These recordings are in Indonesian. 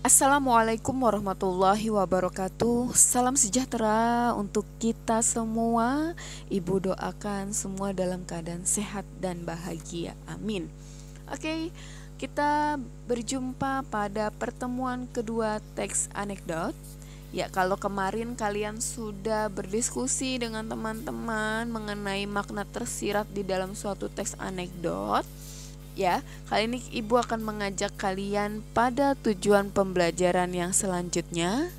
Assalamualaikum warahmatullahi wabarakatuh. Salam sejahtera untuk kita semua. Ibu doakan semua dalam keadaan sehat dan bahagia. Amin. Oke, kita berjumpa pada pertemuan kedua teks anekdot. Ya, kalau kemarin kalian sudah berdiskusi dengan teman-teman mengenai makna tersirat di dalam suatu teks anekdot, ya, kali ini ibu akan mengajak kalian pada tujuan pembelajaran yang selanjutnya.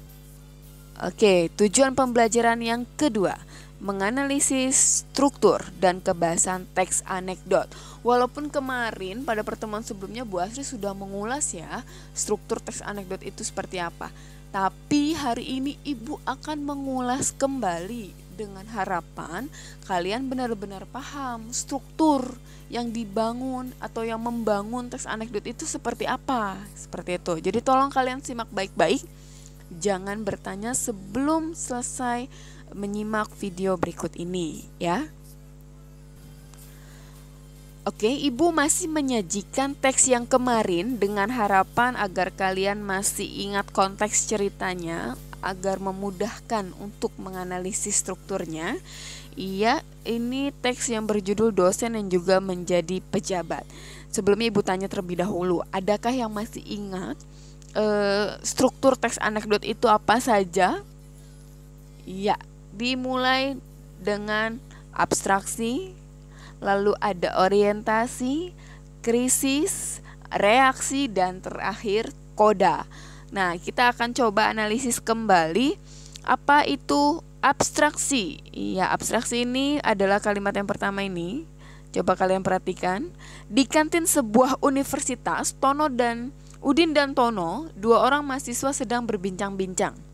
Oke, tujuan pembelajaran yang kedua, menganalisis struktur dan kebahasan teks anekdot. Walaupun kemarin pada pertemuan sebelumnya Bu Asri sudah mengulas ya, struktur teks anekdot itu seperti apa. Tapi hari ini ibu akan mengulas kembali dengan harapan kalian benar-benar paham struktur yang dibangun atau yang membangun teks anekdot itu seperti apa. Seperti itu. Jadi tolong kalian simak baik-baik. Jangan bertanya sebelum selesai menyimak video berikut ini ya. Oke, ibu masih menyajikan teks yang kemarin dengan harapan agar kalian masih ingat konteks ceritanya, agar memudahkan untuk menganalisis strukturnya. Iya, ini teks yang berjudul Dosen yang juga menjadi pejabat. Sebelumnya ibu tanya terlebih dahulu, adakah yang masih ingat struktur teks anekdot itu apa saja? Iya, dimulai dengan abstraksi, lalu ada orientasi, krisis, reaksi, dan terakhir koda. Nah, kita akan coba analisis kembali apa itu abstraksi. Iya, abstraksi ini adalah kalimat yang pertama ini. Coba kalian perhatikan. Di kantin sebuah universitas, Udin dan Tono, dua orang mahasiswa sedang berbincang-bincang.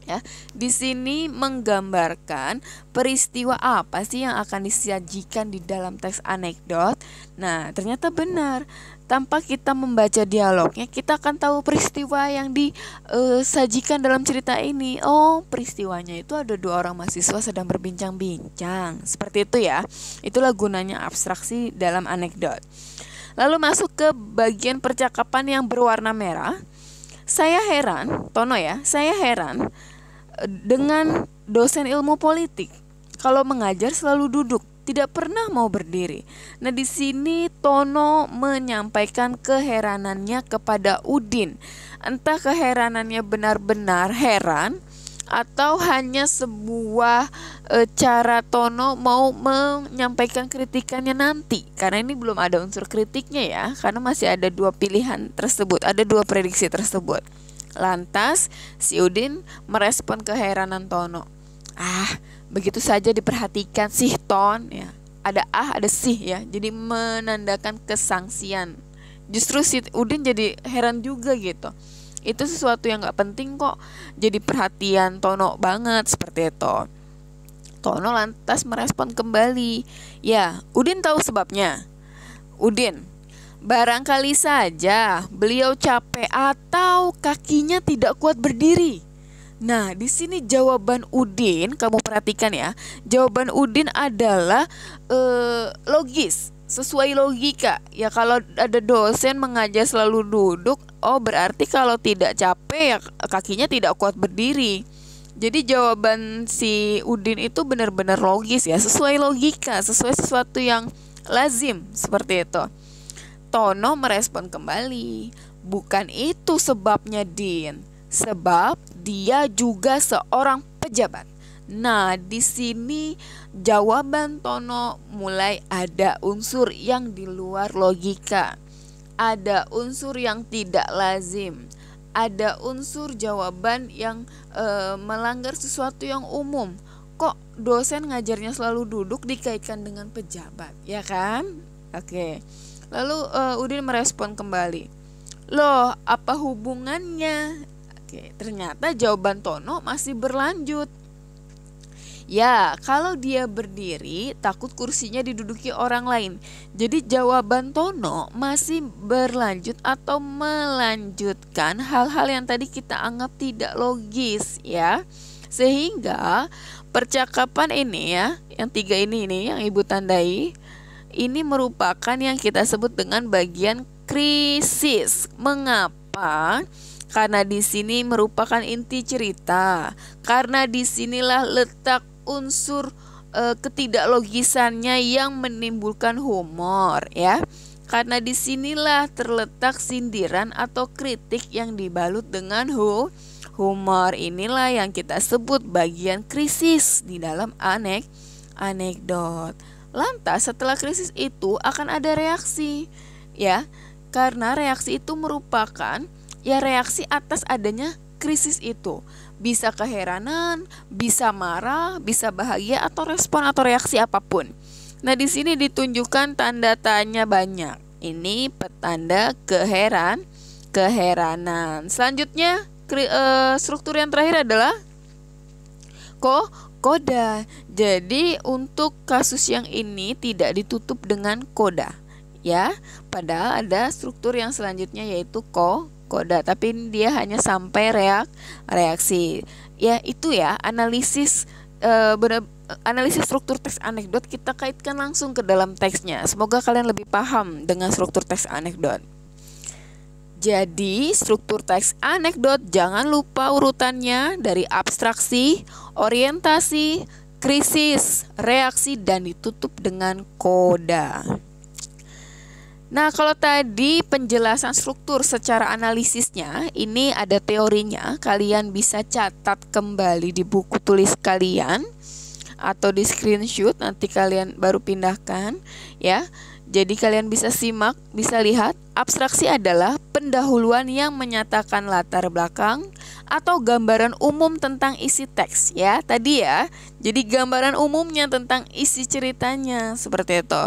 Ya, di sini menggambarkan peristiwa apa sih yang akan disajikan di dalam teks anekdot. Nah, ternyata benar. Tanpa kita membaca dialognya, kita akan tahu peristiwa yang disajikan dalam cerita ini. Oh, peristiwanya itu ada dua orang mahasiswa sedang berbincang-bincang. Seperti itu ya. Itulah gunanya abstraksi dalam anekdot. Lalu masuk ke bagian percakapan yang berwarna merah. Saya heran dengan dosen ilmu politik. Kalau mengajar selalu duduk, tidak pernah mau berdiri. Nah, di sini Tono menyampaikan keheranannya kepada Udin. Entah keheranannya benar-benar heran atau hanya sebuah cara Tono mau menyampaikan kritikannya nanti. Karena ini belum ada unsur kritiknya ya, karena masih ada dua pilihan tersebut, ada dua prediksi tersebut. Lantas si Udin merespon keheranan Tono. Begitu saja diperhatikan sih Ton ya. Ada ada sih ya. Jadi menandakan kesangsian. Justru si Udin jadi heran juga gitu. Itu sesuatu yang gak penting kok jadi perhatian Tono banget, seperti itu. Tono lantas merespon kembali. Ya, Udin tahu sebabnya. Udin, barangkali saja beliau capek atau kakinya tidak kuat berdiri. Nah, di sini jawaban Udin, kamu perhatikan ya. Jawaban Udin adalah logis, sesuai logika. Ya, kalau ada dosen mengajar selalu duduk, oh berarti kalau tidak capek ya kakinya tidak kuat berdiri. Jadi jawaban si Udin itu benar-benar logis ya, sesuai logika, sesuai sesuatu yang lazim, seperti itu. Tono merespon kembali, bukan itu sebabnya Din, sebab dia juga seorang pejabat. Nah, di sini jawaban Tono mulai ada unsur yang di luar logika, ada unsur yang tidak lazim, ada unsur jawaban yang melanggar sesuatu yang umum. Kok dosen ngajarnya selalu duduk dikaitkan dengan pejabat, ya kan? Oke. Lalu Udin merespon kembali, loh apa hubungannya? Oke, ternyata jawaban Tono masih berlanjut. Ya, kalau dia berdiri takut kursinya diduduki orang lain. Jadi jawaban Tono masih berlanjut atau melanjutkan hal-hal yang tadi kita anggap tidak logis ya. Sehingga percakapan ini ya, yang tiga ini yang ibu tandai, ini merupakan yang kita sebut dengan bagian krisis. Mengapa Mengapa? Karena di sini merupakan inti cerita. Karena disinilah letak unsur ketidaklogisannya yang menimbulkan humor, ya. Karena disinilah terletak sindiran atau kritik yang dibalut dengan humor. Inilah yang kita sebut bagian krisis di dalam anekdot. Lantas setelah krisis itu akan ada reaksi, ya. Karena reaksi itu merupakan reaksi atas adanya krisis itu. Bisa keheranan, bisa marah, bisa bahagia, atau respon atau reaksi apapun. Nah, di sini ditunjukkan tanda tanya banyak. Ini petanda keheranan. Selanjutnya struktur yang terakhir adalah koda. Jadi untuk kasus yang ini tidak ditutup dengan koda, ya. Padahal ada struktur yang selanjutnya yaitu koda, tapi dia hanya sampai reaksi. Ya, itu ya analisis analisis struktur teks anekdot kita kaitkan langsung ke dalam teksnya. Semoga kalian lebih paham dengan struktur teks anekdot. Jadi, struktur teks anekdot jangan lupa urutannya dari abstraksi, orientasi, krisis, reaksi, dan ditutup dengan koda. Nah, kalau tadi penjelasan struktur secara analisisnya, ini ada teorinya. Kalian bisa catat kembali di buku tulis kalian atau di screenshot, nanti kalian baru pindahkan, ya. Jadi kalian bisa simak, bisa lihat. Abstraksi adalah pendahuluan yang menyatakan latar belakang atau gambaran umum tentang isi teks, ya. Tadi ya. Jadi gambaran umumnya tentang isi ceritanya seperti itu.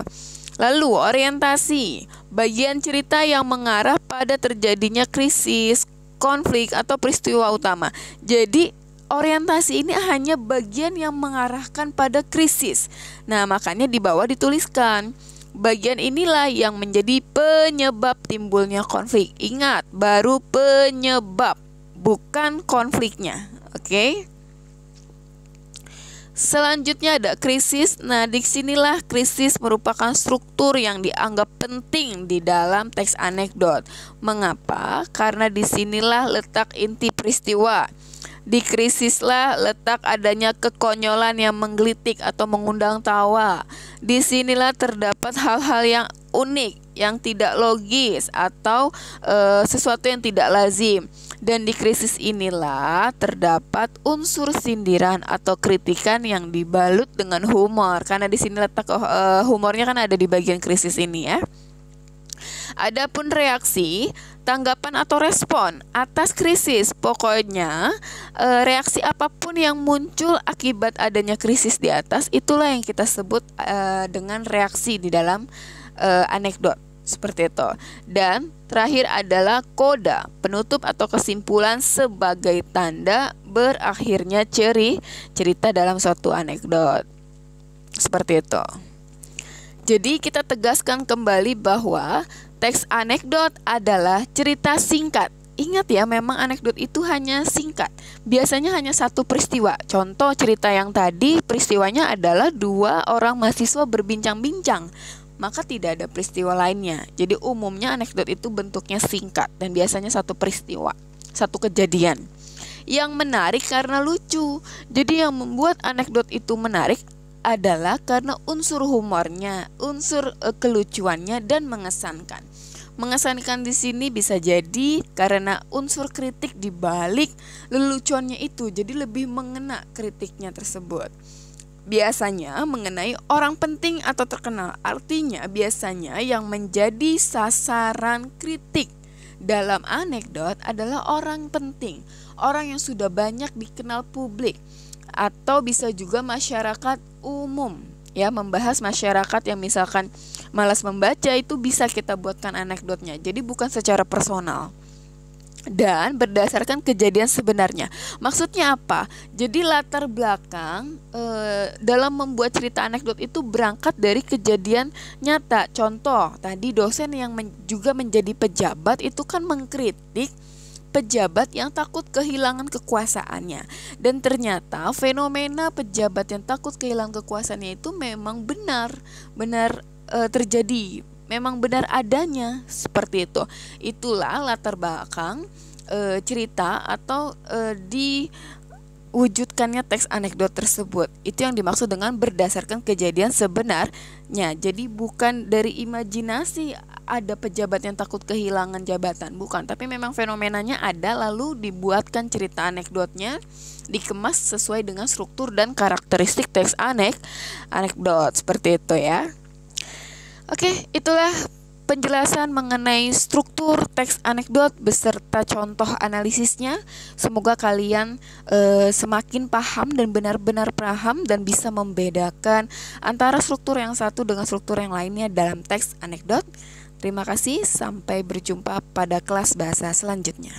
Lalu orientasi, bagian cerita yang mengarah pada terjadinya krisis, konflik, atau peristiwa utama. Jadi orientasi ini hanya bagian yang mengarahkan pada krisis. Nah, makanya di bawah dituliskan, bagian inilah yang menjadi penyebab timbulnya konflik. Ingat, baru penyebab, bukan konfliknya. Oke? Selanjutnya ada krisis. Nah, disinilah krisis merupakan struktur yang dianggap penting di dalam teks anekdot. Mengapa? Karena disinilah letak inti peristiwa. Di krisislah letak adanya kekonyolan yang menggelitik atau mengundang tawa. Disinilah terdapat hal-hal yang unik, yang tidak logis, atau sesuatu yang tidak lazim. Dan di krisis inilah terdapat unsur sindiran atau kritikan yang dibalut dengan humor. Karena di sini letak humornya kan ada di bagian krisis ini, ya. Adapun reaksi, tanggapan atau respon atas krisis. Pokoknya reaksi apapun yang muncul akibat adanya krisis di atas, itulah yang kita sebut dengan reaksi di dalam anekdot. Seperti itu. Dan terakhir adalah koda, penutup atau kesimpulan sebagai tanda berakhirnya cerita dalam suatu anekdot. Seperti itu. Jadi kita tegaskan kembali bahwa teks anekdot adalah cerita singkat. Ingat ya, memang anekdot itu hanya singkat. Biasanya hanya satu peristiwa. Contoh cerita yang tadi, peristiwanya adalah 2 orang mahasiswa berbincang-bincang. Maka tidak ada peristiwa lainnya. Jadi umumnya anekdot itu bentuknya singkat dan biasanya satu peristiwa, satu kejadian. Yang menarik karena lucu. Jadi yang membuat anekdot itu menarik adalah karena unsur humornya, unsur kelucuannya, dan mengesankan. Mengesankan di sini bisa jadi karena unsur kritik di balik leluconnya itu, jadi lebih mengena kritiknya tersebut. Biasanya mengenai orang penting atau terkenal. Artinya biasanya yang menjadi sasaran kritik dalam anekdot adalah orang penting, orang yang sudah banyak dikenal publik, atau bisa juga masyarakat umum, ya. Membahas masyarakat yang misalkan malas membaca, itu bisa kita buatkan anekdotnya. Jadi bukan secara personal dan berdasarkan kejadian sebenarnya. Maksudnya apa? Jadi latar belakang dalam membuat cerita anekdot itu berangkat dari kejadian nyata. Contoh, tadi dosen yang juga menjadi pejabat itu kan mengkritik pejabat yang takut kehilangan kekuasaannya. Dan ternyata fenomena pejabat yang takut kehilangan kekuasaannya itu memang benar terjadi. memang benar adanya seperti itu. Itulah latar belakang cerita atau diwujudkannya teks anekdot tersebut. Itu yang dimaksud dengan berdasarkan kejadian sebenarnya. Jadi bukan dari imajinasi ada pejabat yang takut kehilangan jabatan, bukan, tapi memang fenomenanya ada, lalu dibuatkan cerita anekdotnya, dikemas sesuai dengan struktur dan karakteristik teks anekdot seperti itu ya. Oke, itulah penjelasan mengenai struktur teks anekdot beserta contoh analisisnya. Semoga kalian semakin paham dan benar-benar paham dan bisa membedakan antara struktur yang satu dengan struktur yang lainnya dalam teks anekdot. Terima kasih, sampai berjumpa pada kelas bahasa selanjutnya.